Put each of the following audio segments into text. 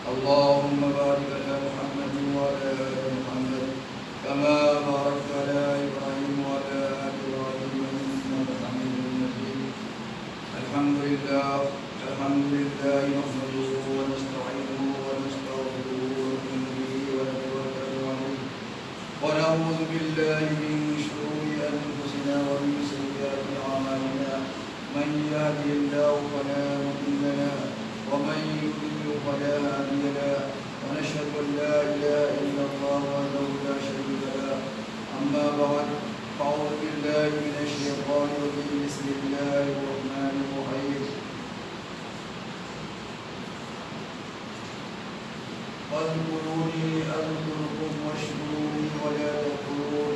اللهم بارك على محمد وعلى آل محمد كما باركت على إبراهيم وعلى آل إبراهيم إنك حميد مجيد. الحمد لله نحمده ونستعينه ونستغفره ونؤمن به ونتوكل عليه ونعوذ بالله من شرور أنفسنا ومن سيئات أعمالنا. من يهده الله فلا مضل له ومن يضلل فلا هادي له ونشهد أن لا إله إلا الله وحده لا شريك له. أما بعد فأعوذ بالله من الشيطان الرجيم. بسم الله الرحمن الرحيم. واذكروني أذكركم واشكروا لي ولا تكفرون.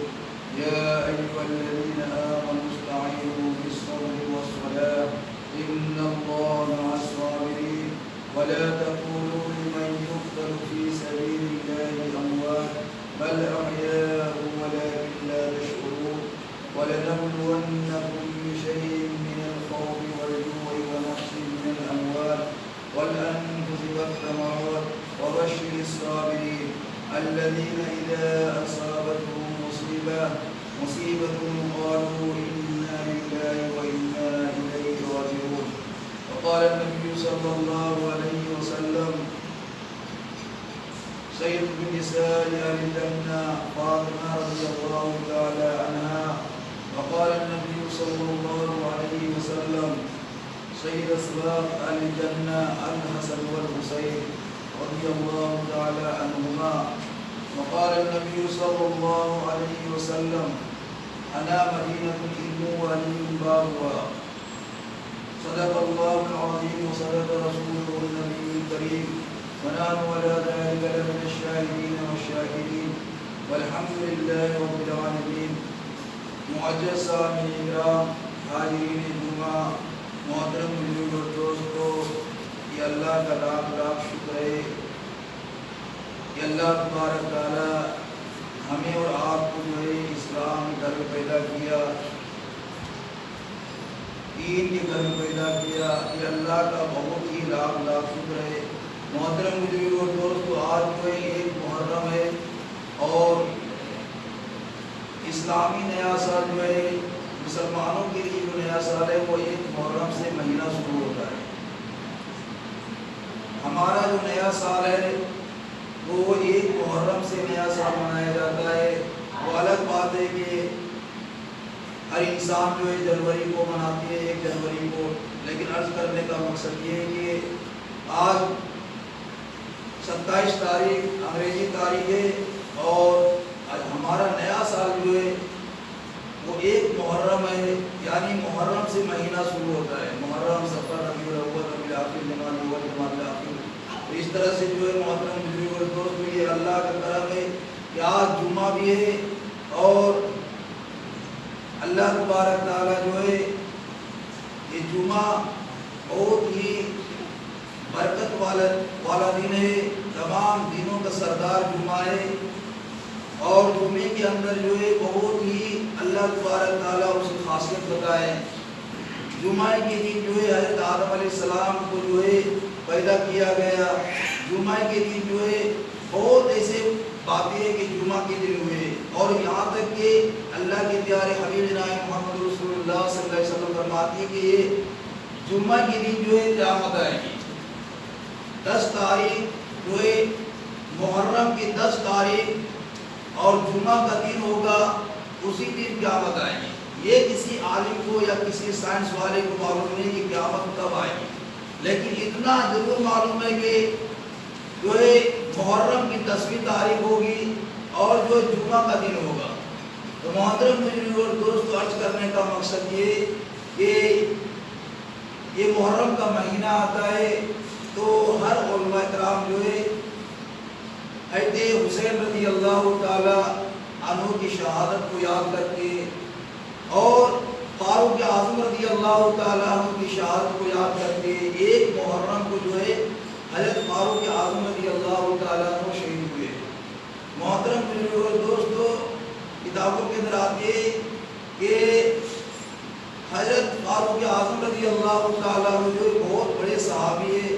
يا أيها الذين آمنوا استعينوا بالصبر والصلاة إن الله مع الصابرين. ولا تقولوا لمن يقتل في سبيل الله أموات بل أحياء ولكن لا تشعرون. ولنبلونكم بشيء من الخوف والجوع ونقص من الأموال والأنفس والثمرات وبشر الصابرين الذين إذا أصابتهم مصيبة قالوا إنا لله وإنا إليه راجعون. وقال النبي صلى الله عليه وسلم سيد النساء أهل الجنة فاطمة رضي الله تعالى عنها. وقال النبي صلى الله عليه وسلم سيد أسباط أهل الجنة الحسن والحسين رضي الله تعالى عنهما. وقال النبي صلى الله عليه وسلم أنا مدينة العلم وعلي بابها. صدق الله العظيم وصدق رسوله النبي الكريم ونحن على ذلك لمن الشاهدين والشاكرين والحمد لله رب العالمين. معزز سامعین کرام، حاضرین جمعہ، محترم بزرگ اور دوستو، یہ اللہ کا لاکھ لاکھ شکر ہے کہ اللہ تبارک تعالیٰ ہمیں اور آپ کو جو ہے اسلام گھر میں پیدا کیا، دین کے گھر میں پیدا کیا. یہ اللہ کا بہت ہی لاکھ لاکھ شکر ہے. محترم بزرگ اور دوستو، آج جو ہے ایک محرم ہے اور اسلامی نیا سال جو ہے مسلمانوں کے لیے جو نیا سال ہے وہ ایک محرم سے مہینہ شروع ہوتا ہے. ہمارا جو نیا سال ہے وہ ایک محرم سے نیا سال منایا جاتا ہے. وہ الگ بات ہے کہ ہر انسان جو ہے جنوری کو مناتی ہے، 1 جنوری کو، لیکن عرض کرنے کا مقصد یہ ہے کہ آج 27 تاریخ انگریزی تاریخ ہے اور ہمارا نیا سال جو ہے وہ 1 محرم ہے، یعنی محرم سے مہینہ شروع ہوتا ہے. محرم، صفر، ربیع الاول، ربیع الاخر، جمادی الاول، جمادی الاخر. تو اس طرح سے جو ہے محترم بزرگ اور دوستو، یہ اللہ کا کرم ہے کہ آج جمعہ بھی ہے اور اللہ تبارک تعالیٰ جو ہے یہ جمعہ بہت ہی برکت والا دن ہے. تمام دنوں کا سردار جمعہ ہے اور جمعے کے اندر جو ہے بہت ہی اللہ تبارک تعالیٰ اس کی خاصیت بتائے. جمعہ کے دن جو ہے حضرت آدم علیہ السلام کو جو ہے پیدا کیا گیا. جمعہ کے دن جو ہے بہت ایسے باتیں ہیں کہ جمعہ کے دن ہوئے اور یہاں تک کہ اللہ کے پیارے حبیب جناب محمد رسول اللہ صلی اللہ علیہ وسلم فرماتی ہے کہ یہ جمعہ کے دن جو ہے قیامت آئے گی. 10 تاریخ جو ہے محرم کی 10 تاریخ اور جمعہ کا دن ہوگا، اسی دن قیامت آئے گی. یہ کسی عالم کو یا کسی سائنس والے کو معلوم نہیں کہ قیامت کب آئے گی، لیکن اتنا ضرور معلوم ہے کہ جو ہے محرم کی 10ویں تاریخ ہوگی اور جو جمعہ کا دن ہوگا. تو محترم بزرگ اور دوستو، عرض کرنے کا مقصد یہ کہ یہ محرم کا مہینہ آتا ہے تو ہر علماء کرام جو ہے حضرت حسین رضی اللہ تعالی عنہ کی شہادت کو یاد کر کے اور فاروق اعظم رضی اللہ تعالیٰ عنہ کی شہادت کو یاد کرتے 1 محرم کو جو ہے حضرت فاروق اعظم رضی اللہ تعالیٰ عنہ شہید ہوئے۔ محترم بزرگوں اور دوستو، کتابوں کے اندر آتے کہ حضرت فاروق اعظم رضی اللہ تعالیٰ عنہ جو بہت بڑے صحابی ہے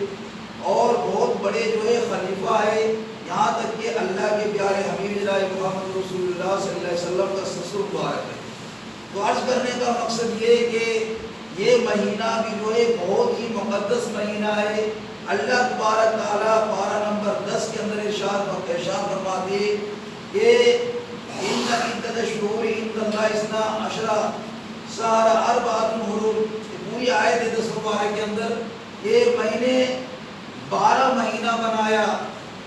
اور بہت بڑے جو ہے خلیفہ ہے، یہاں تک کہ اللہ کے پیارے حبیب جناب محمد رسول اللہ صلی اللہ علیہ وسلم کا سسر مبارک ہے۔ تو عرض کرنے کا مقصد یہ ہے کہ یہ مہینہ بھی جو ہے بہت ہی مقدس مہینہ ہے۔ اللہ تبارک تعالیٰ پارہ نمبر 10 کے اندر ارشاد فرماتے کہ ان عدت الشہور عند اللہ اثنا عشر شہرا اربعۃ حرم، پوری آیت 10 مبارک کے اندر یہ مہینے 12 مہینہ بنایا،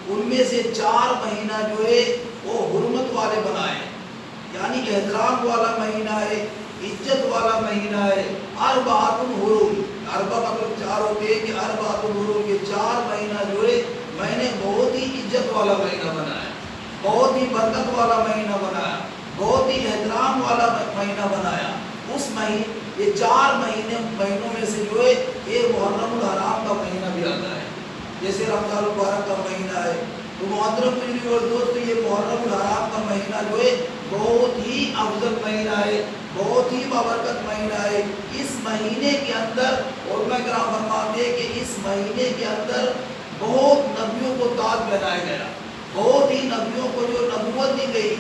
ان میں سے 4 مہینہ جو ہے وہ حرمت والے بنائے، یعنی احترام والا مہینہ ہے، عزت والا مہینہ ہے۔ اربعۃ حرم، اربع مطلب 4 ہوتے ہیں کہ اربعۃ حرم، یہ 4 مہینہ جو ہے میں نے بہت ہی عزت والا مہینہ بنایا، بہت ہی برکت والا مہینہ بنایا، بہت ہی احترام والا مہینہ بنایا۔ اس مہینے یہ 4 مہینوں میں سے جو ہے یہ محرم الحرام کا مہینہ بھی آتا ہے، جیسے رمضان المبارک کا مہینہ ہے۔ تو محترم بزرگوں اور دوستو، یہ محرم الحرام کا مہینہ جو ہے بہت ہی افضل مہینہ ہے، بہت ہی بابرکت مہینہ ہے۔ اس مہینے کے اندر علماء کرام فرماتے ہیں کہ اس مہینے کے اندر بہت نبیوں کو تاج پہنایا گیا، بہت ہی نبیوں کو جو نبوت دی گئی،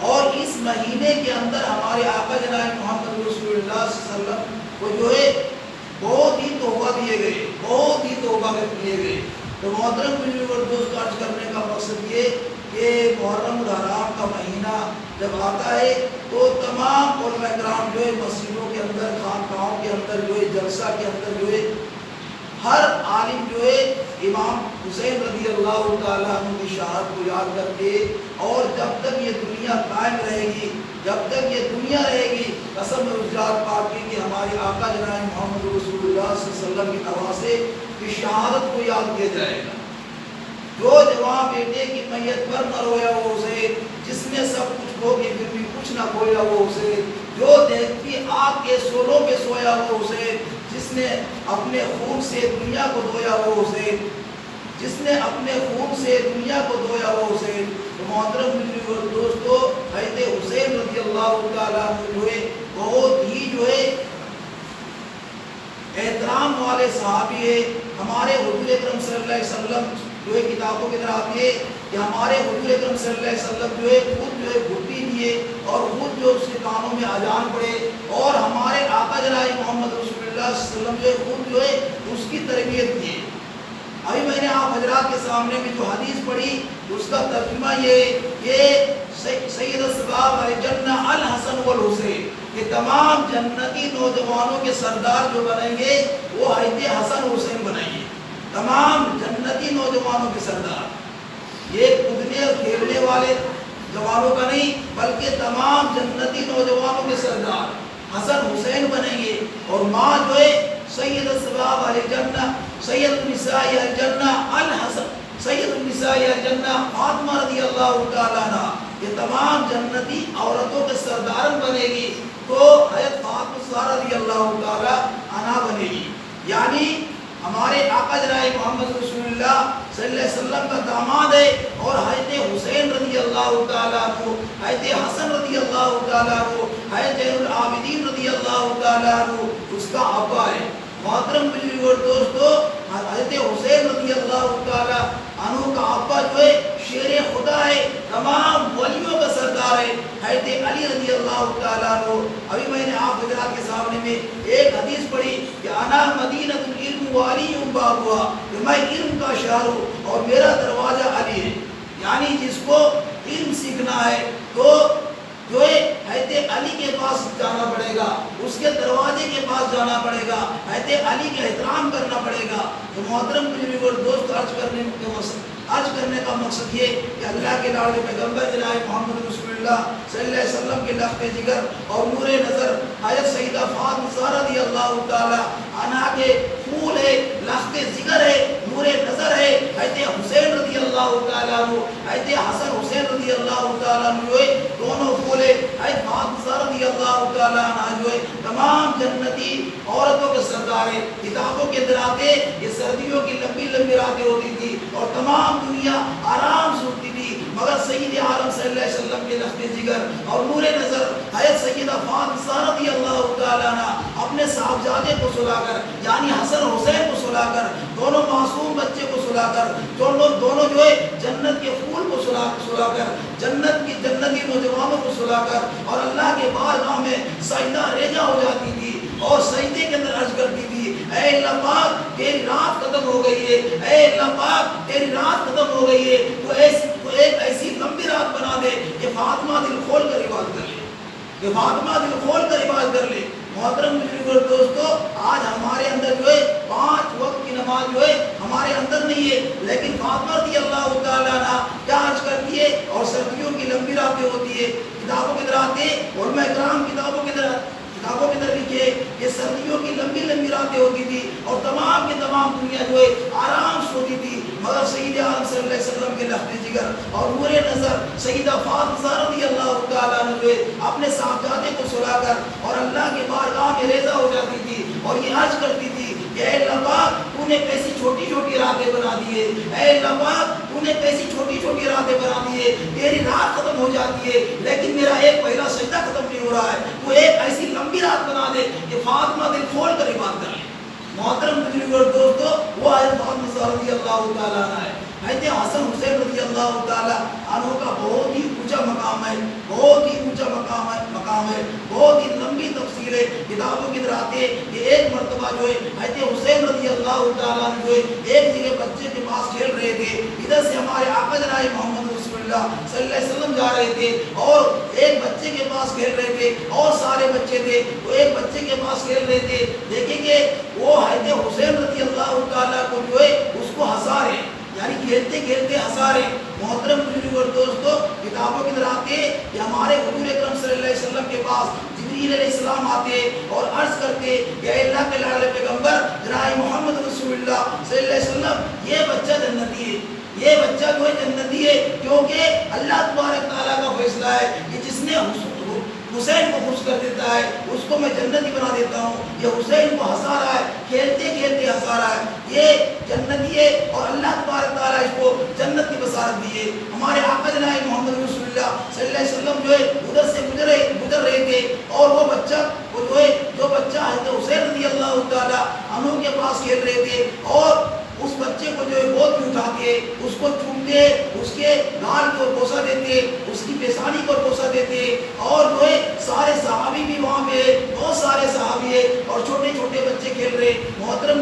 اور اس مہینے کے اندر ہمارے آقا جناب محمد رسول اللہ صلی اللہ علیہ وسلم کو جو ہے بہت ہی تحفہ دیے گئے، بہت ہی تحفہ دیے گئے۔ تو محترم بزرگوں اور دوستو، عرض کرنے کا مقصد یہ کہ محرم الحرام کا مہینہ جب آتا ہے تو تمام علماء کرام جو ہے مسجدوں کے اندر، خانقاہوں کے اندر جو ہے، جلسہ کے اندر جو ہے، ہر عالم جو ہے امام حسین رضی اللہ تعالیٰ عنہ کی شہادت کو یاد کرتے، اور جب تک یہ دنیا قائم رہے گی، جب تک یہ دنیا رہے گی، قسم اس ذات پاک کی کہ ہمارے آقا جناب محمد رسول اللہ صلی اللہ علیہ وسلم کی طرف سے کی شہادت کو یاد کیا جائے گا۔ جو جوان بیٹے کی میت پر نہ رویا وہ اسے، جس نے سب کچھ کھو کے پھر بھی کچھ نہ کھویا وہ اسے، جو دیکھتی آگ کے شعلوں پہ سویا وہ اسے، جس نے اپنے خون سے دنیا کو دھویا وہ اسے، جس نے اپنے خون سے دنیا کو دھویا وہ اسے۔ تو محترم بزرگوں اور دوستو، حضرت حسین رضی اللہ تعالیٰ عنہ جو ہے بہت ہی جو ہے احترام والے صحابی ہے۔ ہمارے حضور اکرم صلی اللہ علیہ وسلم جو ہے کتابوں کی طرح آتی ہے کہ ہمارے حضور اکرم صلی اللہ علیہ وسلم جو ہے خود جو ہے گھٹی دیے اور خود جو اس کے کانوں میں اذان پڑے، اور ہمارے آقا جناب محمد رسول اللہ صلی اللہ علیہ وسلم جو ہے خود جو ہے اس کی تربیت دیے۔ ابھی میں نے آپ حضرات کے سامنے میں جو حدیث پڑھی اس کا ترجمہ یہ سید الشباب الجنہ الحسن والحسین، کہ تمام جنتی نوجوانوں کے سردار جو بنیں گے وہ حضرت حسن حسین بنیں گے، تمام جنتی نوجوانوں کے سردار۔ یہ کودنے اور کھیلنے والے جوانوں کا نہیں بلکہ تمام جنتی نوجوانوں کے سردار حسن حسین بنیں گے۔ اور ماں جو ہے سید الشباب الجنہ، سید النساء الجنہ الحسن، سید النساء الجنہ فاطمہ رضی اللہ تعالیٰ عنہ، یہ تمام جنتی عورتوں کے سردارن بنے گی، تو حضرت فاطمہ رضی اللہ تعالیٰ عنہ بنے گی، یعنی ہمارے آقا جناب محمد رسول اللہ صلی اللہ علیہ وسلم کا داماد ہے، اور حضرت حسین رضی اللہ تعالیٰ عنہ، حضرت حسن رضی اللہ تعالیٰ عنہ، حضرت زین العابدین رضی اللہ تعالیٰ عنہ اس کا ابا ہے۔ محترم بزرگوں اور دوستو، حضرت حسین رضی اللہ تعالیٰ عنہ کا ابا جو ہے شیر خدا ہے، تمام ولیوں کا سردار ہے، حضرت علی رضی اللہ تعالیٰ عنہ۔ ابھی میں نے آپ حضرات کے سامنے میں ایک حدیث پڑھی کہ انا مدینہ العلم وعلی بابها، کہ میں علم کا شہر ہوں اور میرا دروازہ علی ہے، یعنی جس کو علم سیکھنا ہے تو جو ہے حضرت علی کے پاس جانا پڑے گا، اس کے دروازے کے پاس جانا پڑے گا، حضرت علی کا احترام کرنا پڑے گا۔ تو محترم بزرگوں اور دوست، عرض کرنے کا مقصد یہ کہ اللہ کے لاڈلے پیغمبر جناب محمد رسول اللہ صلی اللہ علیہ وسلم کے لخت جگر اور نور نظر حضرت سیدہ فاطمہ رضی اللہ تعالی عنہا کے پھول ہے، لخت جگر ہے، نور نور نظر ہے حضرت حسین رضی اللہ تعالیٰ عنہ، حضرت حسن حسین رضی اللہ تعالیٰ عنہ جو ہے دونوں بولے، حضرت فاطمہ رضی اللہ تعالیٰ عنہ جو ہے تمام جنتی عورتوں کے سردار ہیں۔ کتابوں کے اندر آتے یہ سردیوں کی لمبی لمبی راتیں ہوتی تھی اور تمام دنیا آرام سے ہوتی تھی، مگر سید عالم صلی اللہ علیہ وسلم کے لخت جگر اور نور نظر حضرت سیدہ فاطمہ رضی اللہ تعالیٰ عنہ اپنے صاحبزادے کو سلا کر، یعنی حسن حسین کو سلا کر، دونوں معصوم بچے کو سلا کر، دونوں جو ہے جنت کے پھول کو سلا کر، جنتی نوجوانوں کو سلا کر، اور اللہ کے بارگاہ میں سجدہ ریزہ ہو جاتی تھی اور سجدے کے اندر عرض کرتی تھی، اے اللہ پاک تیری رات ختم ہو گئی ہے، اے اللہ پاک تیری رات ختم ہو گئی ہے، تو ایک ایسی لمبی رات بنا دے کہ فاطمہ دل کھول کر عبادت کر لے، کہ فاطمہ دل کھول کر عبادت کر لے۔ محترم بزرگوں دوستو، آج ہمارے اندر جو ہے 5 وقت کی نماز جو ہے ہمارے اندر نہیں ہے، لیکن فاطمہ رضی اللہ تعالیٰ عنہ کیا عرض کرتی ہے، اور سردیوں کی لمبی راتیں ہوتی ہے، کتابوں کے اندر آتے علماء کرام کتابوں کے اندر لکھے کہ سردیوں کی لمبی لمبی راتیں ہوتی تھی اور تمام کی تمام دنیا جو ہے آرام سے ہوتی تھی، مگر سید عالم صلی اللہ علیہ وسلم کے لخت جگر اور نور نظر سیدہ فاطمہ رضی اللہ تعالیٰ عنہ جو ہے اپنے صاحبزادے کو سلا کر اور اللہ کے بارگاہ میں ریزہ ہو جاتی تھی اور یہ عرض کرتی تھی کہ اے اللہ پاک تو نے کیسی چھوٹی چھوٹی راتیں بنا دی ہے، اے اللہ پاک تو نے کیسی چھوٹی چھوٹی راتیں بنا دی ہے، تیری رات ختم ہو جاتی ہے لیکن میرا ایک پہلا سجدہ ختم نہیں ہو رہا ہے، تو ایک ایسی لمبی رات بنا دے کہ فاطمہ دل کھول کر عبادت کر لے۔ محترم بزرگوں اور دوستو، وہ حضرت فاطمہ رضی اللہ تعالیٰ عنہ ہے۔ حضرت حسن حسین رضی اللہ تعالیٰ عنہ کا بہت ہی اونچا مقام ہے، بہت ہی اونچا مقام ہے، بہت ہی لمبی تفصیل ہے، کتابوں کی طرح آتے کہ ایک مرتبہ جو ہے حضرت حسین رضی اللہ تعالیٰ عنہ جو ہے ایک جگہ بچے کے پاس کھیل رہے تھے، ادھر سے ہمارے آقا جناب محمد رسول اللہ صلی اللہ علیہ وسلم جا رہے تھے اور ایک بچے کے پاس کھیل رہے تھے اور سارے بچے تھے، تو ایک بچے کے پاس کھیل رہے تھے، دیکھیں گے وہ حضرت حسین رضی اللہ تعالیٰ کو جو ہے اس کو ہنسا رہے، یعنی کھیلتے کھیلتے ہنسا رہے۔ محترم بزرگوں اور دوستو، کتابوں کی طرح آتے کہ ہمارے حضور اکرم صلی اللہ علیہ وسلم کے پاس جبریل علیہ السلام آتے اور عرض کرتے کہ اے اللہ کے لاڈلے پیغمبر جناب محمد رسول اللہ صلی اللہ علیہ وسلم یہ بچہ جنتی ہے، یہ بچہ جو ہے جنتی ہے، کیونکہ اللہ تبارک تعالیٰ کا فیصلہ ہے کہ جس نے حسین کو خوش کر دیتا ہے اس کو میں جنتی بنا دیتا ہوں۔ یہ حسین کو ہنسا رہا ہے، کھیلتے کھیلتے ہنسا رہا ہے، یہ جنتی ہے اور اللہ تبارک تعالیٰ اس کو جنت کی بشارت دی ہے۔ ہمارے آقا جناب محمد رسول اللہ صلی اللہ علیہ وسلم جو ہے ادھر سے گزر رہے تھے اور وہ بچہ جو بچہ حضرت حسین رضی اللہ تعالیٰ عنہ کے پاس کھیل رہے تھے اور اس بچے کو جو ہے گود میں اٹھا کے اس کو چومتے، اس کے گال کو بوسہ دیتے، اس کی پیشانی کو بوسہ دیتے، اور جو ہے سارے صحابی بھی وہاں پہ، بہت سارے صحابی ہے اور چھوٹے چھوٹے بچے کھیل رہے۔ محترم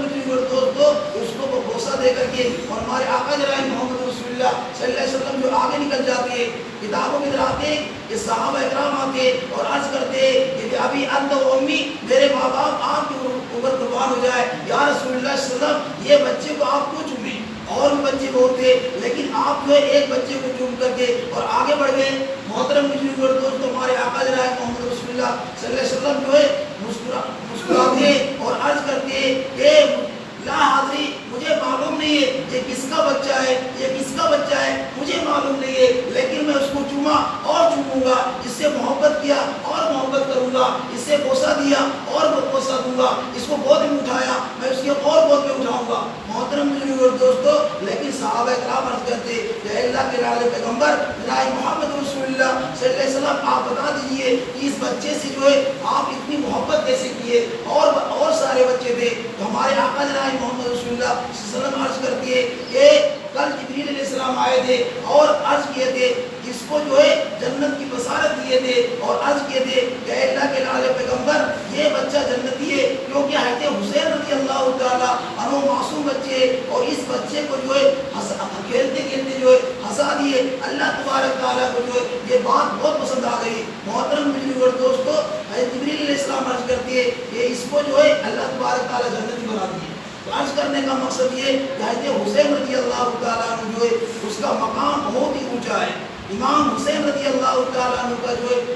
دوستو، اس کو وہ بوسہ دے کر کے اور ہمارے آقا جناب محمد رسول اللہ صلی اللہ علیہ وسلم جو آگے نکل جاتے ہیں، کتابوں کی طرح آتے کہ صحابہ اکرام آتے اور عرض کرتے کہ ابھی انت و امی، میرے ماں باپ آپ کے اوپر قربان ہو جائے، یا رسول اللہ صلی اللہ علیہ وسلم یہ بچے کو آپ کیوں چومیں؟ اور بھی بچے بہت تھے لیکن آپ جو ہے ایک بچے کو چوم کر کے اور آگے بڑھ گئے۔ محترم دوستو، ہمارے آقا جناب محمد رسول اللہ صلی اللہ علیہ وسلم جو ہے مسکراتے اور عرض کرتے کہ لا حاضری، مجھے معلوم نہیں ہے یہ کس کا بچہ ہے، یہ کس کا بچہ ہے، مجھے معلوم نہیں ہے، لیکن میں اس کو چوما اور چوموں گا، اس سے محبت کیا اور محبت کروں گا، اس سے بوسہ دیا اور بوسہ دوں گا، اس کو گود میں اٹھایا میں اس کی اور گود میں اٹھاؤں گا۔ محترم دوستو، لیکن صحابہ کرام عرض کرتے کہ اللہ کے لاڈلے پیغمبر جناب محمد رسول اللہ صلی اللہ علیہ وسلم آپ بتا دیجئے کہ اس بچے سے جو ہے آپ اتنی محبت کیسے کیے، اور سارے بچے تھے۔ تو ہمارے آقا جناب محمد رسول اللہ صلی اللہ علیہ وسلم عرض کرتی ہے کہ کل جبریل علیہ السلام آئے تھے اور عرض کیے تھے، جس کو جو ہے جنت کی بشارت دیے تھے اور عرض کیے تھے کہ اے اللہ کے لاڈلے پیغمبر یہ بچہ جنتی ہے، کیونکہ حضرت حسین رضی اللہ تعالیٰ عنہ معصوم بچے اور اس بچے کو جو ہے کھیلتے کھیلتے جو ہے ہنسا دیے۔ اللہ تبارک تعالیٰ کو جو ہے یہ بات بہت پسند آ گئی۔ محترم دوستو، حضرت جبریل علیہ السلام عرض کرتی ہے کہ اس کو جو ہے اللہ تبارک تعالیٰ جنتی بنا دیے۔ عرض کرنے کا مقصد یہ کہ حضرت حسین رضی اللہ تعالیٰ عنہ جو ہے اس کا مقام بہت ہی اونچا ہے۔ امام حسین رضی اللہ تعالیٰ عنہ کا جو ہے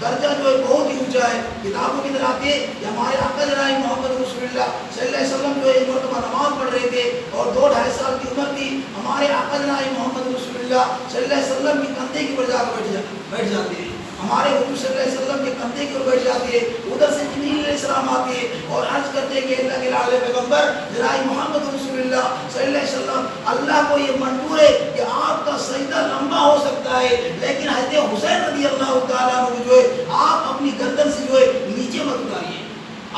درجہ جو ہے بہت ہی اونچا ہے. کتابوں کی طرح آتی ہے کہ ہمارے آقا جناب محمد رسول اللہ صلی اللہ علیہ وسلم جو ہے ایک مرتبہ نماز پڑھ رہے تھے اور 2-2.5 سال کی عمر تھی. ہمارے آقا جناب محمد رسول اللہ صلی اللہ علیہ وسلم کی کندھے کی اوپر جا کر بیٹھ جاتے ہیں. ہمارے حضور صلی اللہ علیہ وسلم کے کندھے کی اوپر بیٹھ جاتے ہیں. ادھر سے جبریل علیہ السلام آتے ہیں اور عرض کرتے ہیں کہ اللہ کے لاڈلے پیغمبر جناب محمد رسول اللہ صلی اللہ علیہ وسلم, اللہ کو یہ منظور ہے کہ آپ کا سجدہ لمبا ہو سکتا ہے, لیکن حضرت حسین رضی اللہ تعالیٰ عنہ جو ہے آپ اپنی گردن سے جو ہے نیچے مت اتاریے.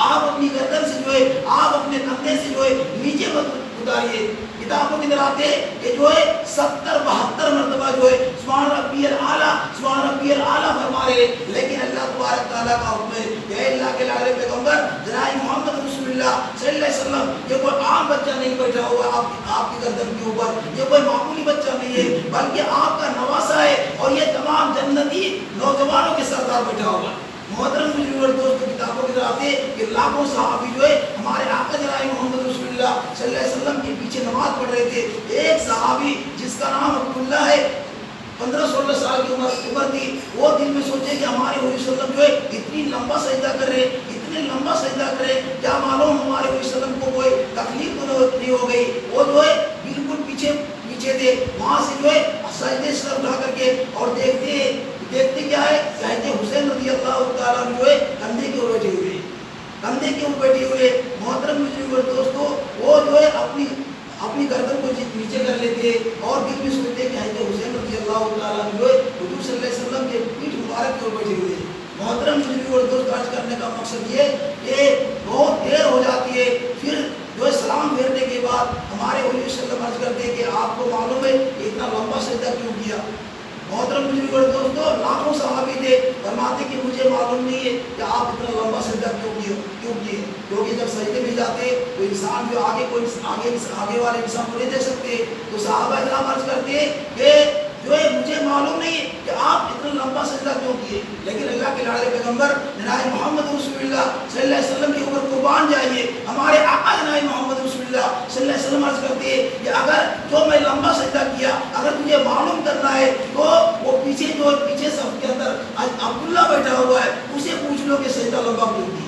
آپ اپنی گردن سے جو ہے, آپ اپنے کندھے سے جو ہے نیچے مت اتاریے. کتابوں کی طرح آتے ہیں کہ جو ہے 70-72 مرتبہ جو ہے سبحان ربی الاعلیٰ سبحان ربی الاعلیٰ فرما رہے, لیکن اللہ تبارک تعالیٰ کا حکم ہے کہ اللہ کے لاڈلے پیغمبر جناب محمد رسول اللہ صلی اللہ علیہ وسلم, یہ کوئی عام بچہ نہیں بیٹھا ہوا آپ کی گردن کے اوپر, یہ کوئی معمولی بچہ نہیں ہے بلکہ آپ کا نواسا ہے اور یہ تمام جنتی نوجوانوں کے سردار بیٹھا ہوا ہے. محترم بزرگ دوستوں, کتابوں کی طرح آتے کہ لاکھوں صحابی جو ہے ہمارے آقا جناب محمد رسول اللہ صلی اللہ علیہ وسلم کے پیچھے نماز پڑھ رہے تھے. ایک صحابی جس کا نام عبداللہ ہے, 15-16 سال کی عمر تھی, وہ دل میں سوچے کہ ہمارے حضور صلی اللہ علیہ وسلم جو ہے اتنی لمبا سجدہ کر رہے, اتنے لمبا سجدہ کرے, کیا معلوم ہمارے حضور صلی اللہ علیہ وسلم کو کوئی تکلیف تو نہیں ہو گئی. وہ جو ہے بالکل پیچھے تھے, وہاں سے جو ہے سجدے سے اٹھا کر کے اور دیکھتے کیا ہے کہ حضرت حسین رضی اللہ تعالیٰ جو ہے کندھے کے اوپر بیٹھے ہوئے. محترم بزرگ دوستو, وہ جو ہے اپنی گردن کو نیچے کر لیتے اور دل میں سوچتے کہ حضرت حسین رضی اللہ تعالیٰ جو ہے حضور صلی اللہ علیہ وسلم کے پیٹھ مبارک کے اوپر بیٹھے ہوئے. محترم بزرگ دوست, عرض کرنے کا مقصد یہ کہ بہت دیر ہو جاتی ہے, پھر جو ہے سلام پھیرنے کے بعد ہمارے حضور صلی اللہ علیہ وسلم عرض کرتے ہیں کہ آپ کو معلوم ہے اتنا لمبا سجدہ کیوں کیا. محترم بزرگ دوستو, لاکھوں صحابی تھے, فرماتے کہ مجھے معلوم نہیں ہے کہ آپ اتنا لمبا سجدہ کیوں کیے, کیونکہ جب سجدے میں جاتے تو انسان جو آگے والے انسان کو نہیں دیکھ سکتے, تو صحابہ کرام عرض کرتے کہ جو ہے مجھے معلوم نہیں ہے کہ آپ اتنا لمبا سجدہ کیوں کیے, لیکن اللہ کے لاڈلے پیغمبر جناب محمد رسول اللہ صلی اللہ علیہ وسلم کے اوپر قربان جائیے. ہمارے آقا جناب محمد رسول اللہ صلی اللہ علیہ وسلم عرض کرتے ہیں کہ اگر جو میں لمبا سجدہ کیا, اگر تجھے معلوم کرنا ہے تو وہ پیچھے صف کے اندر عبداللہ بیٹھا ہوا ہے, اسے پوچھ لو کہ سجدہ لمبا کیوں کیا.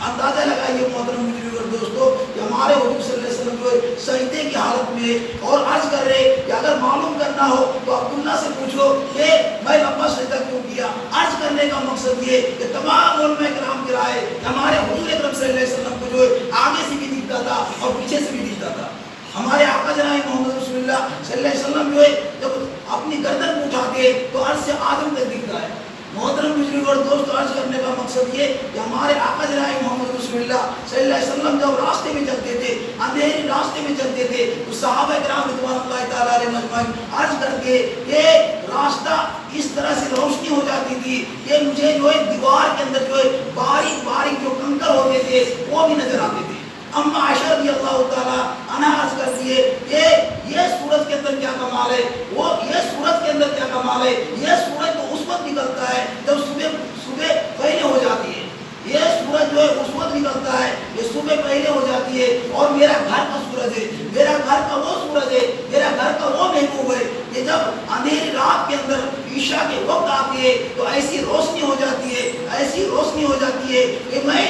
اندازہ لگائیے محترم بزرگ دوستو کہ ہمارے حضور صلی اللہ علیہ وسلم جو سجدے کی حالت میں اور عرض کر رہے کہ اگر معلوم کرنا ہو تو عبداللہ سے پوچھو کہ میں لمبا سجدہ کیوں کیا. عرض کرنے کا مقصد یہ کہ تمام علماء کرام کی رائے ہمارے حضور اکرم صلی اللہ علیہ وسلم کو جو ہے آگے سے بھی دکھتا تھا اور پیچھے سے بھی دکھتا تھا. ہمارے آقا جناب محمد رسول اللہ صلی اللہ علیہ وسلم جو ہے جب اپنی گردن کو اٹھاتے تو عرض سے آدم تک دکھتا ہے. محترم بزرگ اور دوست, عرض کرنے کا مقصد یہ کہ ہمارے آقا جناب محمد رسول اللہ صلی اللہ علیہ وسلم جب راستے میں چلتے تھے, اندھیرے راستے میں چلتے تھے, تو صحابہ کرام رضوان اللہ تعالیٰ علیہ مجمعین عرض کرتے کہ راستہ اس طرح سے روشنی ہو جاتی تھی کہ مجھے جو ہے دیوار کے اندر جو ہے باریک باریک جو کنکر ہوتے تھے وہ بھی نظر آتے تھے. اما عائشہ رضی اللہ تعالیٰ عنہا عرض کرتی ہے کہ یہ سورج کے اندر کیا کمال ہے, یہ سورج کے اندر کیا کمال ہے, یہ سورج تو اس وقت نکلتا ہے جب صبح پہلے ہو جاتی ہے, یہ سورج جو ہے اس وقت نکلتا ہے, یہ صبح پہلے ہو جاتی ہے, اور میرا گھر کا سورج ہے, میرا گھر کا وہ سورج ہے, میرا گھر کا وہ محبوب ہے کہ جب اندھیری رات کے اندر عشاء کے وقت آتی ہے تو ایسی روشنی ہو جاتی ہے کہ میں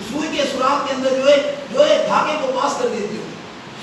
سوئی کے سوراخ کے اندر جو ہے دھاگے کو پاس کر دیتی ہوں,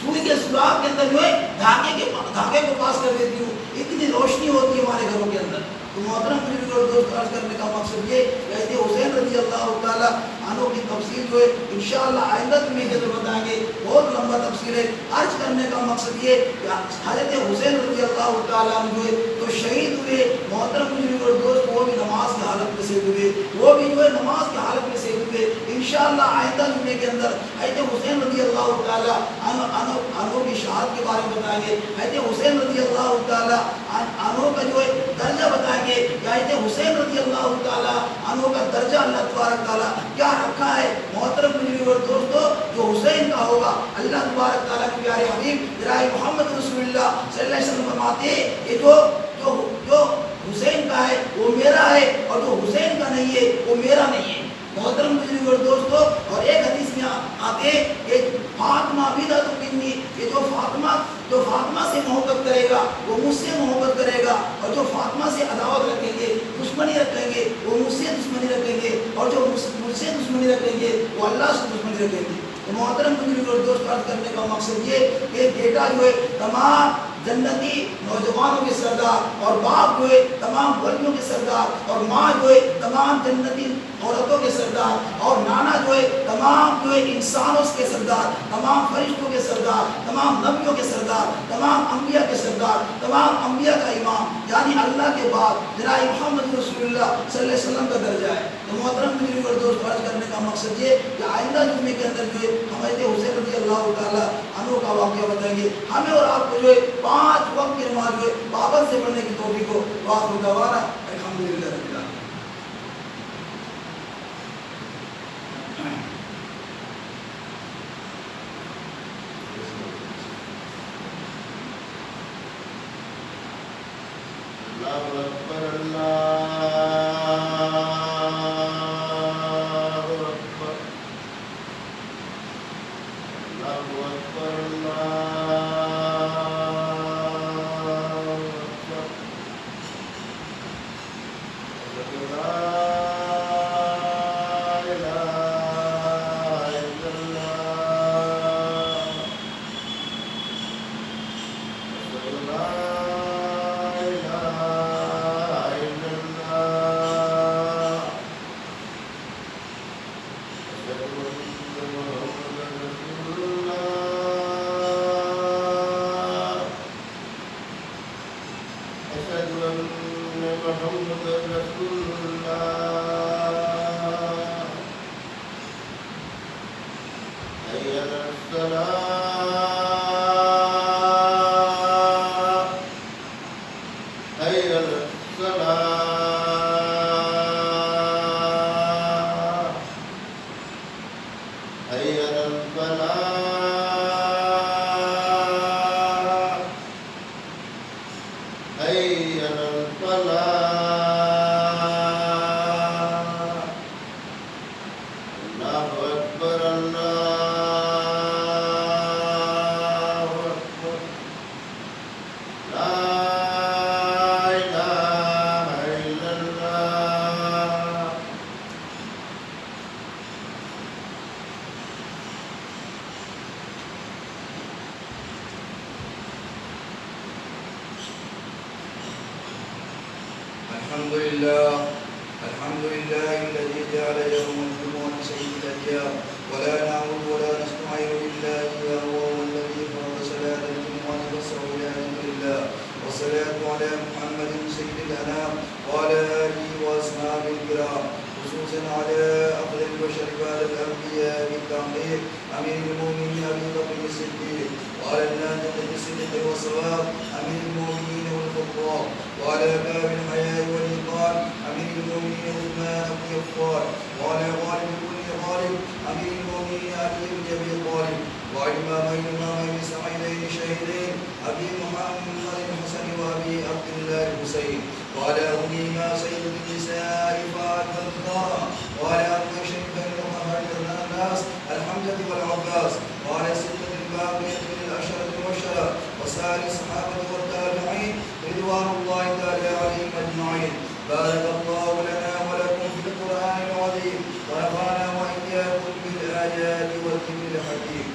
سوئی کے سوراخ کے اندر جو ہے دھاگے کو پاس کر دیتی ہوں. اتنی روشنی ہوتی ہے ہمارے گھروں کے اندر. تو محترم بزرگ اور دوست, عرض کرنے کا مقصد یہ کہ حضرت حسین رضی اللہ تعالیٰ عنہ کی تفصیل جو ہے انشاءاللہ آئندہ میں کے بتائیں گے, بہت لمبا تفصیل ہے. عرض کرنے کا مقصد یہ کہ حضرت حسین رضی اللہ تعالیٰ عنہ جو ہے تو شہید ہوئے. محترم بزرگ اور دوست, وہ بھی نماز کی حالت میں شہید ہوئے, وہ بھی جو ہے نماز کی حالت میں شہید ہوئے. انشاءاللہ آئندہ جمعے کے اندر حضرت حسین رضی اللہ تعالیٰ عنہ کی شہادت کے بارے میں بتائیں گے. حضرت حسین رضی اللہ تعالیٰ عنہ کا جو ہے درجہ بتائیں گے کہ حضرت حسین رضی اللہ تعالیٰ عنہ کا درجہ اللہ تبارک تعالیٰ کیا رکھا ہے. محترم بزرگ اور دوستو, جو حسین کا ہوگا اللہ تبارک تعالیٰ کے پیارے حبیب جناب محمد رسول اللہ صلی اللہ علیہ وسلم فرماتے ہیں کہ جو حسین کا ہے وہ میرا ہے, اور جو حسین کا نہیں ہے وہ میرا نہیں ہے. محترم بزرگ اور دوستو, اور ایک حدیث میں آتے کہ فاطمہ بدعۃ منی, کہ جو فاطمہ سے محبت کرے گا وہ مجھ سے محبت کرے گا, اور جو فاطمہ سے عداوت رکھیں گے, دشمنی رکھیں وہ اللہ سے دشمنی رکھیں گے. تو محترم بزرگ اور دوست، عرض کرنے کا مقصد یہ کہ بیٹا جو ہے تمام جنتی نوجوانوں کے سردار، اور باپ جو ہے تمام ولیوں کے سردار، اور ماں جو ہے تمام جنتی عورتوں کے سردار، اور نانا جو ہے تمام جو ہے انسانوں کے سردار، تمام فرشتوں کے سردار، تمام نبیوں کے سردار، تمام انبیاء کے سردار، تمام انبیاء کا امام، یعنی اللہ کے بعد جناب محمد رسول اللہ صلی اللہ علیہ وسلم کا درجہ ہے. تو محترم بزرگ اور دوست، عرض کرنے کا مقصد یہ کہ آئندہ جمعے کے اندر جو ہے حضرت حسین رضی اللہ تعالیٰ عنہ کا واقعہ بتائیں گے. ہمیں اور آپ کو جو ہے 5 وقت کی نماز جو ہے پابند سے پڑھنے کی توفیق کو وآخر دعوانا الحمدللہ رب العالمین. اللہ اکبر اللہ اکبر اللہ اکبر اللہ اکبر لا الہ الا اللہ الحمد لله الذي جعل يوم الجمعة سيد الأيام، ولا نعبد ولا نستعين إلا إياه، وهو الذي فرض صلاة الجمعة فصل إلى ذكر الله. والصلاة على محمد سيد الأنام وعلى آله وأصحابه الكرام، خصوصا على أفضل البشر بعد الأنبياء بالتعقيب أمير المؤمنين أبي بكر الصديق، وعلى الناطق بالصدق والصواب أمير المؤمنين والخطاب، وعلى باب الحياء والإيقان أمير المؤمنين عثمان بن عفان، وعلى غالب كل غالب أمير المؤمنين علي بن أبي طالب، وعلى إمامين سعيدين شهيدين أبي محمد الحسن وأبي عبد الله الحسين، وعلى أمهما سيد النساء فاطمة الزهراء، وعلى أبي شريفين المهاجر الناس الحمزة والعباس، وعلى ستة الباقية من العشرة المبشرة وسائر الصحابة والتابعين رضوان الله تعالى عليهم أجمعين. بارك الله لنا ولكم في القرآن العظيم، ونفعنا وإياكم بالآيات والذكر الحكيم.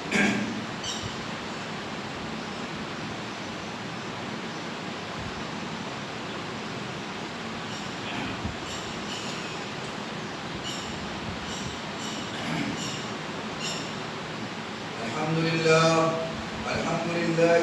الحمد لله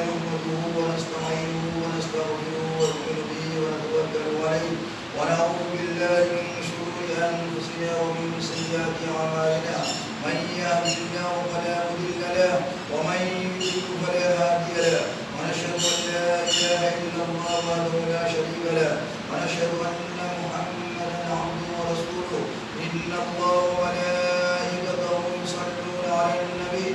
نحمده ونستعينه ونستغفره ونؤمن به ونتوكل عليه، ونعوذ بالله من شرور أنفسنا ومن سيئات أعمالنا. من يهده الله فلا مضل له، ومن يضلل فلا هادي له، ونشهد أن لا إله إلا الله وحده لا شريك له، ونشهد أن محمدا عبده ورسوله. إن الله وملائكته يصلون على النبي،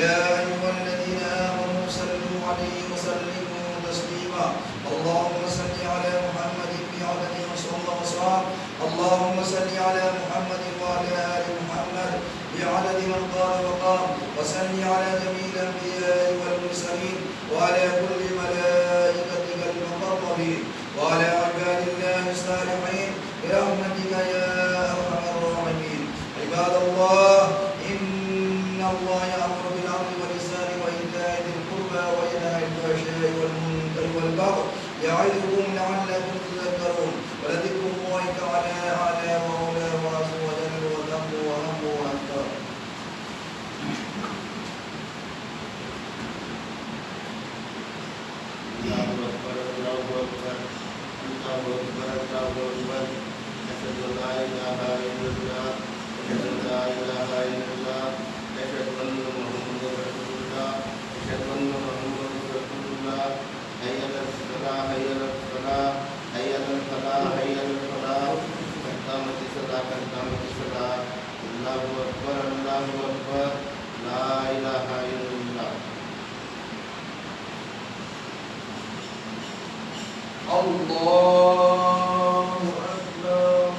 يا أيها الذين آمنوا صلوا عليه وسلموا تسليما. اللهم صل على محمد بعدد ما صلى وصام، اللهم صل على محمد وعلى آل محمد بعدد من قام وقام، وصل على جميع الأنبياء والمرسلين، وعلى كل ملائكتك المقربين، وعلى عباد الله الصالحين برحمتك يا أرحم الراحمين. عباد الله، إن البغي يعظكم لعلكم تذكرون ولذكر الله تعالى أعلى وأولى وعز وجل وذم وهم وأكبر. الله أكبر الله أكبر الله أكبر الله أكبر أشهد أن لا إله إلا الله أشهد أن لا إله إلا الله أشهد أن محمدا رسول الله أشهد أن محمدا رسول الله حي على الصلاة حي على الصلاة حي على الفلاح حي على الفلاح قد قامت الصلاة قد قامت الصلاة الله أكبر الله أكبر لا إله إلا الله. الله أكبر.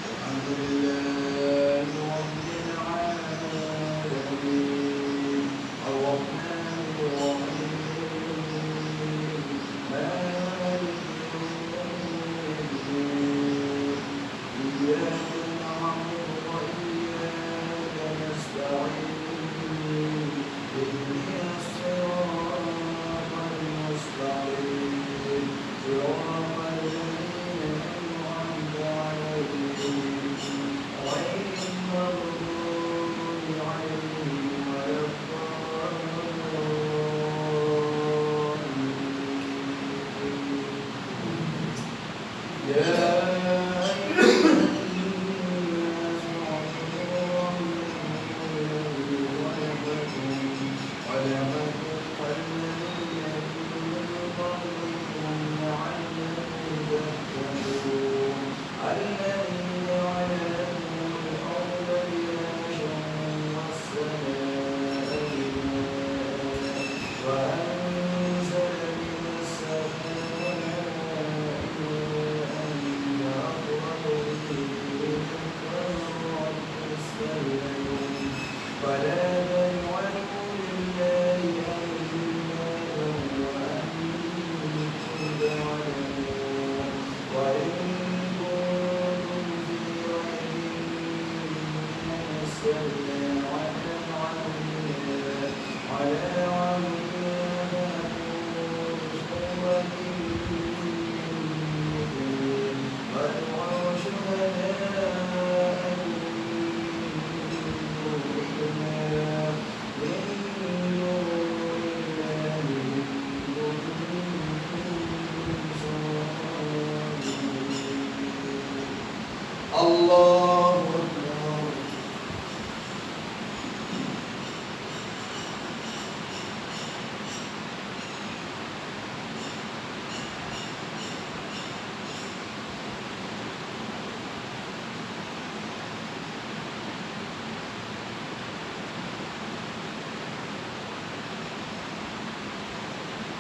الحمد لله رب العالمين الرحمن الرحيم مالك يوم الدين إياك نعبد وإياك نستعين اهدنا الصراط المستقيم صراط الذين أنعمت عليهم غير المغضوب عليهم ولا الضالين. يا أيها الناس اعبدوا ربكم خلقكم والذين من قبلكم لعلكم تتقون الذي جعل لكم الأرض فراشا والسماء بناء وأنزل من السماء ماء فأخرج به من ثمرات رزقا فلا تجعلوا لله أندادا وأنتم تعلمون وإن كنتم في ريب مما نزلنا على عبدنا فأتوا بسورة من مثله وادعوا شهداءكم من دون الله إن كنتم صادقين. الله أكبر.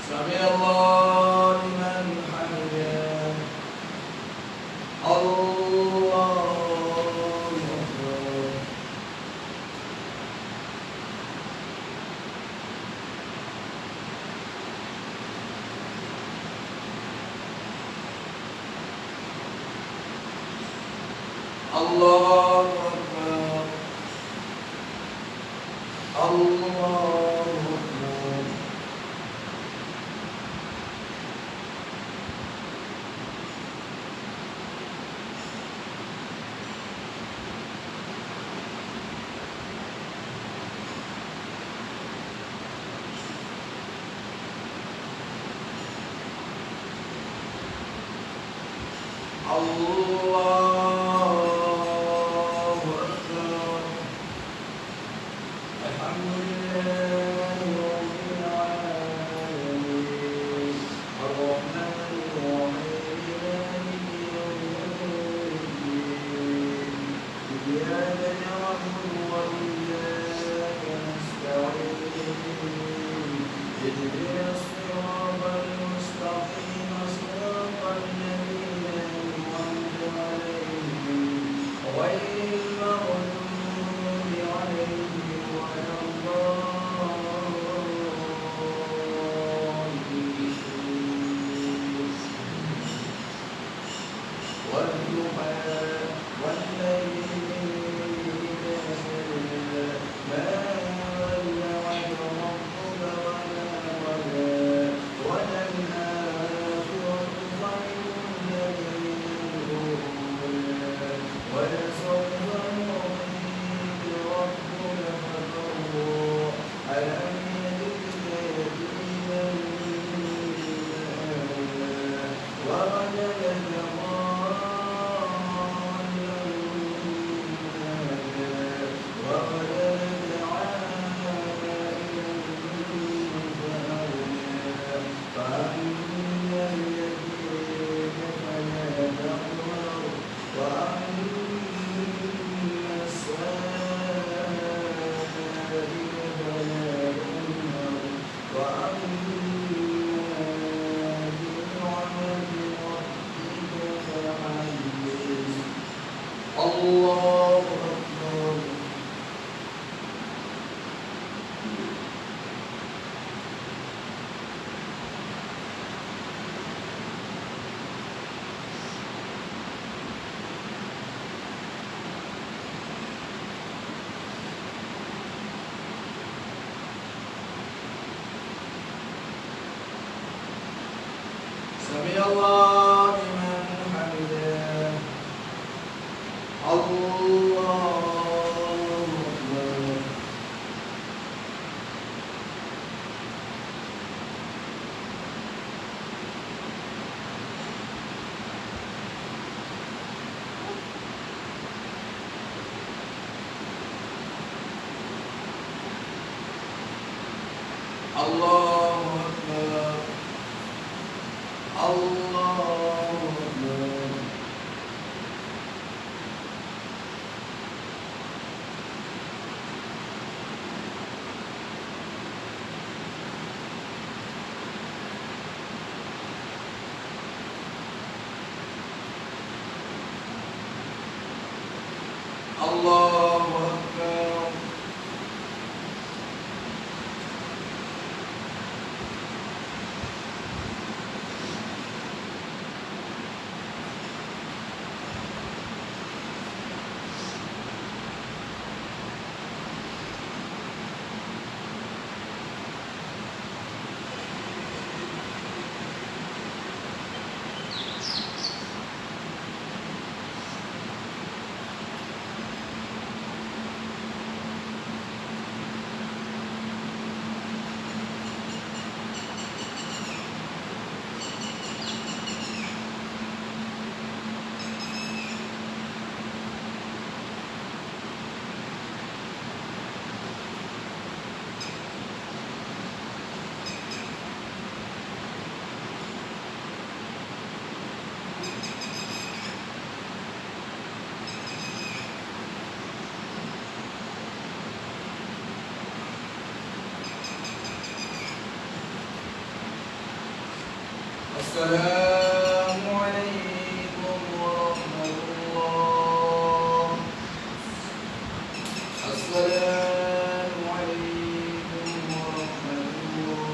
سمع الله لمن حمده. الله أكبر. الله أكبر. الله أكبر. الله أكبر. الحمد لله رب العالمين الرحمن الرحيم مالك يوم الدين إياك نعبد وإياك نستعين اهدنا الصراط المستقيم صراط الذين أنعمت عليهم غير المغضوب عليهم ولا الضالين. سمع الله لمن حمده الله أكبر الله أكبر الله أكبر الله أكبر السلام عليكم ورحمة الله السلام عليكم ورحمة الله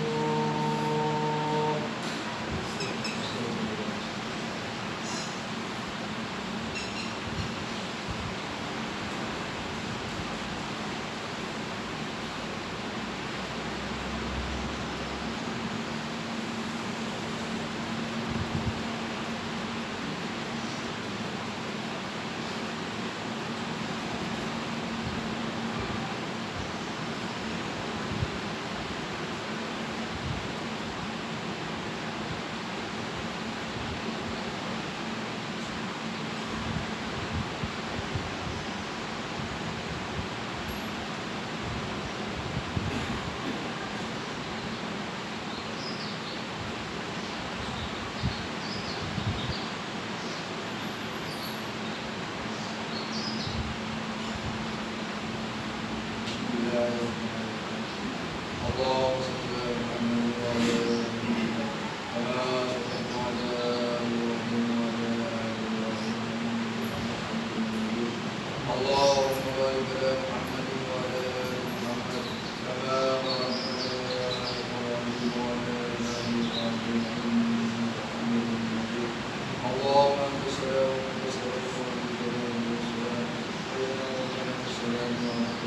اللهم صل على محمد وعلى آل محمد كما صليت على إبراهيم وعلى آل إبراهيم إنك حميد مجيد اللهم بارك على محمد وعلى آل محمد كما باركت على إبراهيم وعلى آل إبراهيم إنك حميد مجيد اللهم أنت السلام وأنت السلام وأنت السلام وأنت السلام وأنت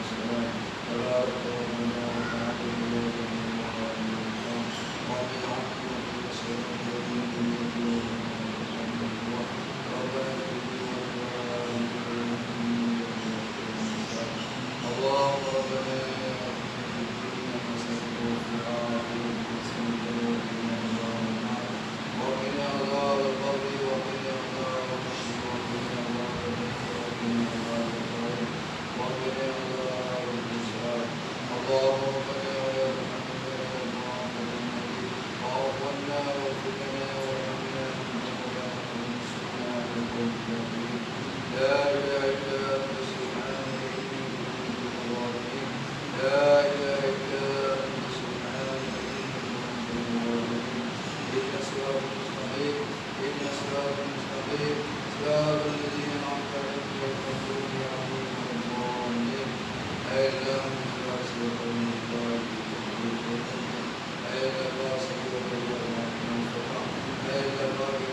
السلام تبارك ربنا وتعالى اللهم ربنا وقنا عذاب القبر وقنا عذاب الحشر وقنا عذاب النار وقنا عذاب الحساب اللهم ربنا ويا محمد واعف عنا واغفر لنا وارحمنا انك لا تنصرنا على القوم الكافرين لا اله الا انت سبحانك اني كنت من الظالمين لا اله الا انت سبحانك اني كنت من الظالمين اهدنا الصراط المستقيم اهدنا الصراط المستقيم صراط الذين انعمت عليهم غير المغضوب عليهم ولا الضالين الا انت صراط المستقيم الا الله سبحانه وتعالى الا الله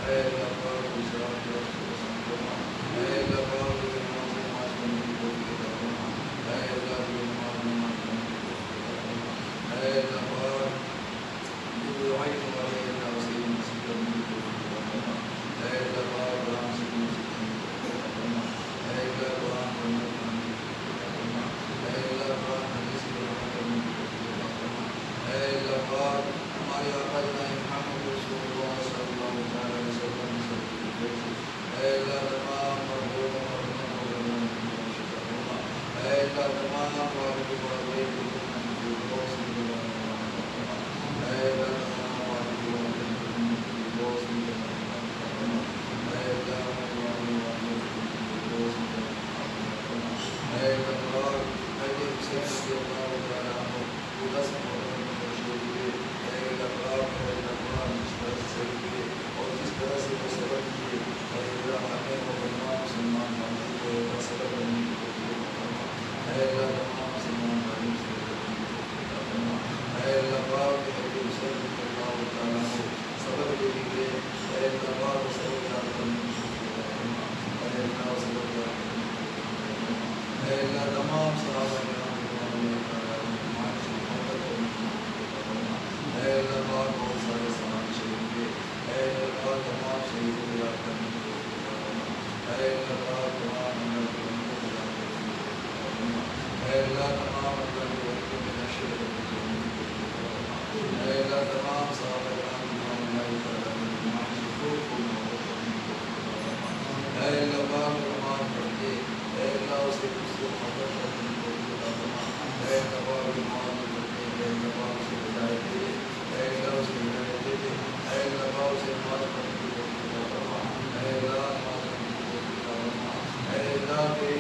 اے اللہ پاک گجرات کے راستے کو آسان فرما اے اللہ پاک جو نماز کرنے کی توفیق عطا فرما اے اللہ جو نماز کرنے کی توفیق عطا فرما اے اللہ پاک جو دعائی ہمارے اللہ وسیع نصیب کرنے کی توفیق عطا فرما اے اللہ پاک قرآن سے نصیب کرنے کی توفیق عطا فرما اے اللہ قرآن پڑھنے کی توفیق عطا فرما اے اللہ پاک حدیث کی روایت کرنے کی توفیق عطا فرما اے اللہ پاک ہمارے آقا جناب محمد رسول اللہ صلی اللہ علیہ وسلم اے اللہ تمام مرحوم اے اللہ تمام والد والدین اے اللہ تمام والد والدین اے اللہ اے اللہ پاک حضرت حسین رضی اللہ تعالیٰ عنہ کو 10 محرم میں شہید ہوئے اے اللہ پاک اے اللہ پاک جس طرح سے شہید ہوئے اور جس طرح سے وہ صبر کیے اے اللہ ہمیں اور تمام مسلمان بھائیوں کو صبر کرنے کی توفیق عطا فرما اے اللہ تمام مسلمان بھائیوں سے صبر کرنے کی توفیق عطا فرما اے اللہ پاک حضرت حسین رضی اللہ تعالیٰ عنہ صبر کے لیے اے اللہ پاک صبر یاد کرنے کی توفیق عطا فرما اے اللہ صبر یاد کرنے کی توفیق عطا فرما اے اللہ تمام صحابہ کرام رضوان اللہ تعالیٰ عنہم سے محبت کرنے کی توفیق عطا فرما اے اللہ پاک بہت سارے صحابہ شہید ہوئے اے اللہ پاک تمام شہیدوں کو یاد کرنے کی توفیق عطا فرما اے اللہ پاک تمام اللہ کے بندوں کو یاد کرنے کی توفیق عطا فرما اے اللہ تمام اللہ کے بندوں میں نشر کرنے کی توفیق عطا فرما اے اللہ تمام صحابہ کرام رضوان اللہ تعالیٰ عنہم سے خوب محبت کرنے کی توفیق عطا فرما اے اللہ پاک نماز پڑھ کے اے اللہ اسے اس سے محبت کرنے کی توفیق عطا فرما اے اللہ پاک نماز پڑھ کے اے اللہ پاک اسے ہدایت دے اے اللہ اسے ہدایت دے اے اللہ پاک اسے نماز پڑھنے کی توفیق عطا فرما اے اللہ نماز پڑھنے کی توفیق عطا فرما اے اللہ کے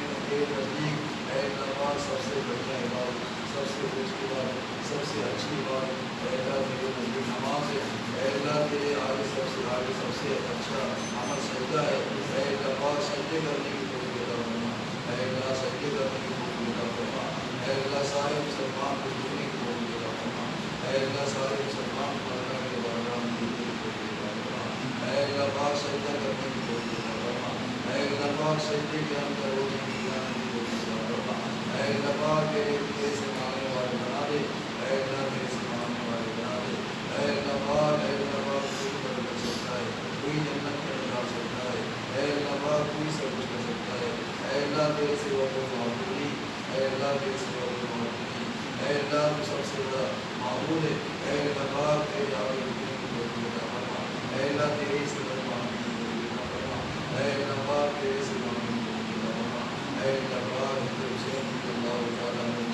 نزدیک اے اللہ پاک سب سے بڑھیا عبادت سب سے اونچی بات سب سے اچھی بات اے اللہ تیرے نزدیک نماز ہے اے اللہ تیرے آگے سب سے اچھا عمل سجدہ ہے اے اللہ پاک سجدے کرنے کی توفیق عطا فرما اے اللہ سجدے کرنے کی توفیق عطا فرما اے اللہ سارے مسلمان کو جھکنے کی توفیق عطا فرما اے اللہ سارے مسلمان کو اللہ کے بارگاہ میں جھکنے کی توفیق عطا فرما اے اللہ پاک سجدہ کرنے کی توفیق عطا فرما اے اللہ پاک سجدے کے اندر روزے کی قیام کی توفیق عطا فرما اے اللہ پاک تیرے سے مانگنے والے بنا دے اے اللہ تیرے سے مانگنے والے بنا دے اے اللہ پاک کوئی قدر کر سکتا ہے کوئی جنت میں ڈال سکتا ہے اے اللہ پاک کوئی سب کچھ کر سکتا ہے اے اللہ تیرے سے وہ معبود نہیں اے اللہ تیرے سے وہ معبود نہیں اے اللہ تو سب سے بڑا معبود ہے اے اللہ پاک تیرے آگے رکنے کی توفیق عطا فرما اے اللہ تیرے سے بڑا مانگنے کی توفیق عطا فرما اے اللہ پاک تیرے سے مانگنے کی توفیق عطا فرما اے اللہ پاک حضرت حسین رضی اللہ تعالیٰ عنہ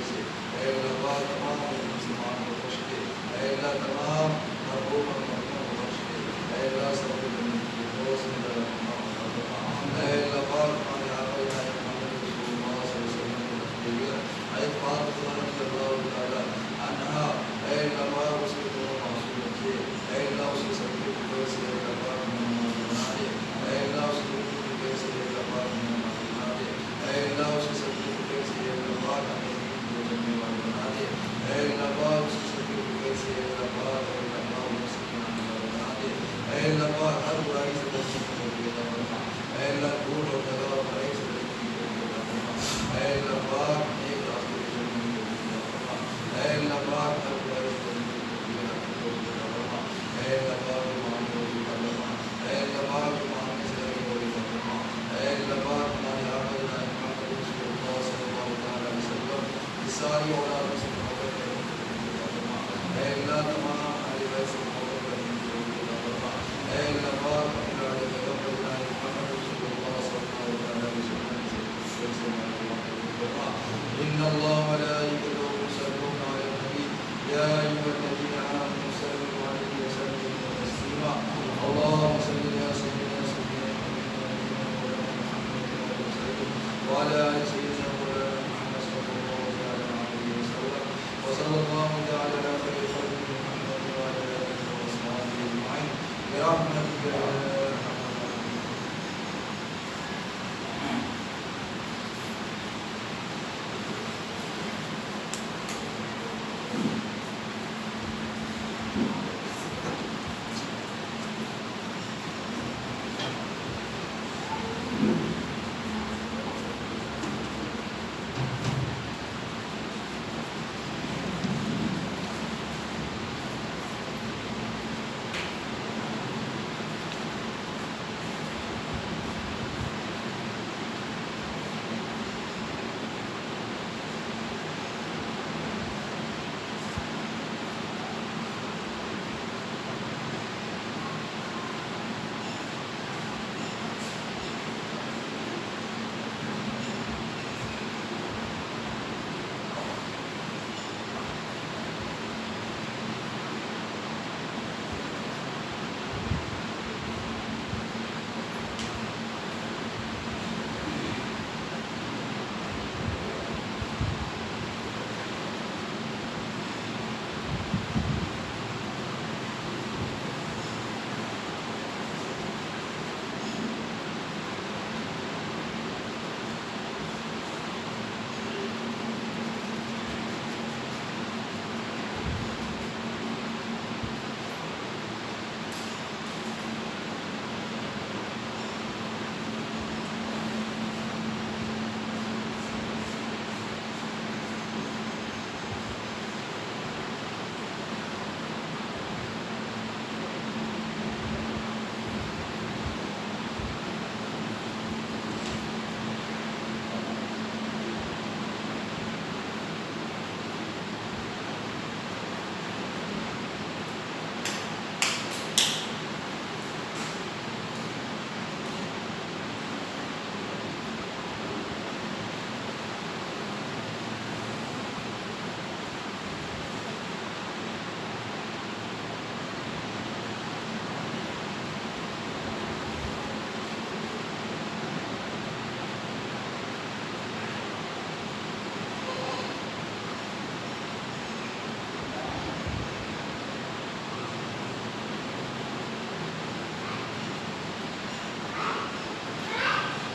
سے اے اللہ پاک تمام مسلمان کو بخش دے اے اللہ تمام مرحوم اور مرحوم کو بخش دے اے اللہ سب کو جنت کی دوست میں اے اللہ پاک ہمارے آقا جناب محمد رسول اللہ صلی اللہ علیہ وسلم کو تقدیر حضرت فاطمہ رضی اللہ تعالیٰ عنہا اے اللہ پاک اس کے دونوں معصوم بچے اے اللہ اس کے سب کے ٹکڑے سے اے اللہ پاک نماز بنا دے اے اللہ اس کے ٹکڑے سے اے اللہ پاک نماز بنا دے اے اللہ اس کے سب کے ٹکڑے سے اے اللہ پاک ہمیں چلنے والے بنا دے اے اللہ پاک اس کے سب کے ٹکڑے سے اے اللہ پاک بنا دے اے اللہ پاک ہر برائی سے بچنے کی توفیق عطا فرما اے اللہ جھوٹ اور دغا اور برائی سے بچنے کی توفیق عطا فرما اے اللہ پاک نیک راستے پہ چلنے کی توفیق عطا فرما اے اللہ پاک ہر برائی سے بچنے کی توفیق عطا فرما اے اللہ پاک مانگنے والی عطا فرما اے اللہ پاک مانگنے سے لگنے والی عطا فرما اے اللہ پاک ہمارے آقا جناب محمد رسول اللہ صلی اللہ علیہ وسلم اس ساری اولاد سے محبت کرنے کی توفیق عطا فرما اے اللہ تمام اہل بیت سے محبت کرنے کی توفیق عطا فرما اے اللہ پاک اپنے لاڈلے پیغمبر جناب محمد رسول اللہ صلی اللہ علیہ وسلم سے فرما ان اللہ ملائکتہ یصلون علی النبی یا ایھا الذین آمنوا صلوا علیہ وسلموا تسلیما اللهم صل علی سیدنا محمد وعلى آل سیدنا